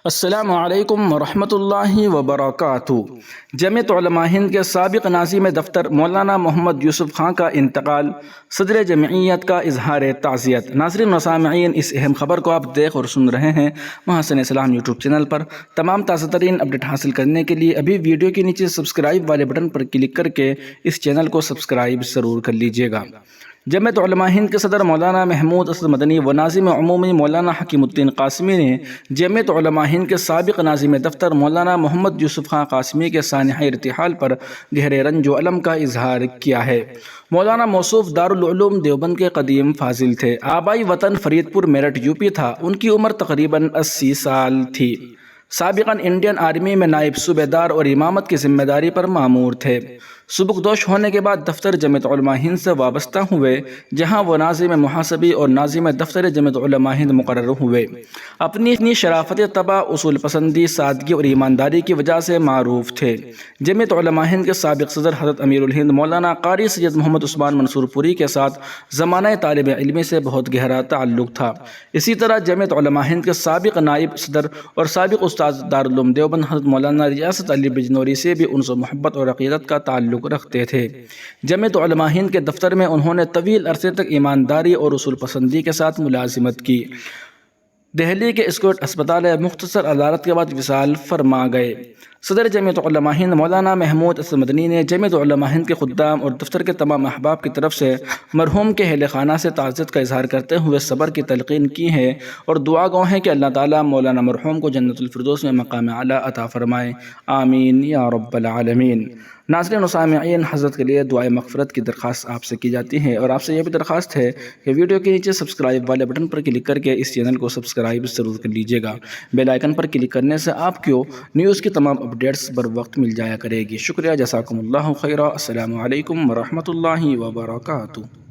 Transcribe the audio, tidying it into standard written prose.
السلام علیکم ورحمۃ اللہ وبرکاتہ۔ جمعیت علماء ہند کے سابق ناظم دفتر مولانا محمد یوسف خان کا انتقال، صدر جمعیت کا اظہار تعزیت۔ ناظرین و سامعین، اس اہم خبر کو آپ دیکھ اور سن رہے ہیں محسن اسلام یوٹیوب چینل پر۔ تمام تازہ ترین اپڈیٹ حاصل کرنے کے لیے ابھی ویڈیو کے نیچے سبسکرائب والے بٹن پر کلک کر کے اس چینل کو سبسکرائب ضرور کر لیجیے گا۔ جمعیت علماء ہند کے صدر مولانا محمود اسد مدنی و ناظم عمومی مولانا حکیم الدین قاسمی نے جمعیت علماء ہند کے سابق ناظم دفتر مولانا محمد یوسف خان قاسمی کے سانحہ ارتحال پر گہرے رنج و الم کا اظہار کیا ہے۔ مولانا موصوف دارالعلوم دیوبند کے قدیم فاضل تھے۔ آبائی وطن فرید پور میرٹھ یوپی تھا۔ ان کی عمر تقریباً 80 سال تھی۔ سابقاً انڈین آرمی میں نائب صوبیدار اور امامت کی ذمہ داری پر مامور تھے۔ سبکدوش ہونے کے بعد دفتر جمعیت علماء ہند سے وابستہ ہوئے، جہاں وہ ناظم محاسبی اور ناظم دفتر جمعیت علماء ہند مقرر ہوئے۔ اپنی شرافت طبع، اصول پسندی، سادگی اور ایمانداری کی وجہ سے معروف تھے۔ جمعیت علماء ہند کے سابق صدر حضرت امیر الہند مولانا قاری سید محمد عثمان منصور پوری کے ساتھ زمانہ طالب علمی سے بہت گہرا تعلق تھا۔ اسی طرح جمعیت علماء ہند کے سابق نائب صدر اور سابق استاد دارالعلوم دیوبند حضرت مولانا ریاست علی بجنوری سے بھی انس و محبت اور عقیدت کا تعلق رکھتے تھے۔ جمعیت علماء ہند کے دفتر میں انہوں نے طویل عرصے تک ایمانداری اور اصول پسندی کے ساتھ ملازمت کی۔ دہلی کے اسکوٹ اسپتال مختصر عدالت کے بعد وصال فرما گئے۔ صدر جمعیت علماء ہند مولانا محمود اسد مدنی نے جمعیت علماء ہند کے خدام اور دفتر کے تمام احباب کی طرف سے مرحوم کے اہل خانہ سے تعزیت کا اظہار کرتے ہوئے صبر کی تلقین کی ہے اور دعا گو ہیں کہ اللہ تعالیٰ مولانا مرحوم کو جنت الفردوس میں مقام اعلیٰ عطا فرمائے، آمین یا رب العالمین۔ ناظرین و سامعین، حضرت کے لیے دعائے مغفرت کی درخواست آپ سے کی جاتی ہے، اور آپ سے یہ بھی درخواست ہے کہ ویڈیو کے نیچے سبسکرائب والے بٹن پر کلک کر کے اس چینل کو سبسکرائب ضرور کر لیجیے گا۔ بیل آئیکن پر کلک کرنے سے آپ کو نیوز کی تمام اپڈیٹس بر وقت مل جایا کرے گی۔ شکریہ، جزاکم اللہ خیرہ۔ السلام علیکم ورحمۃ اللہ وبرکاتہ۔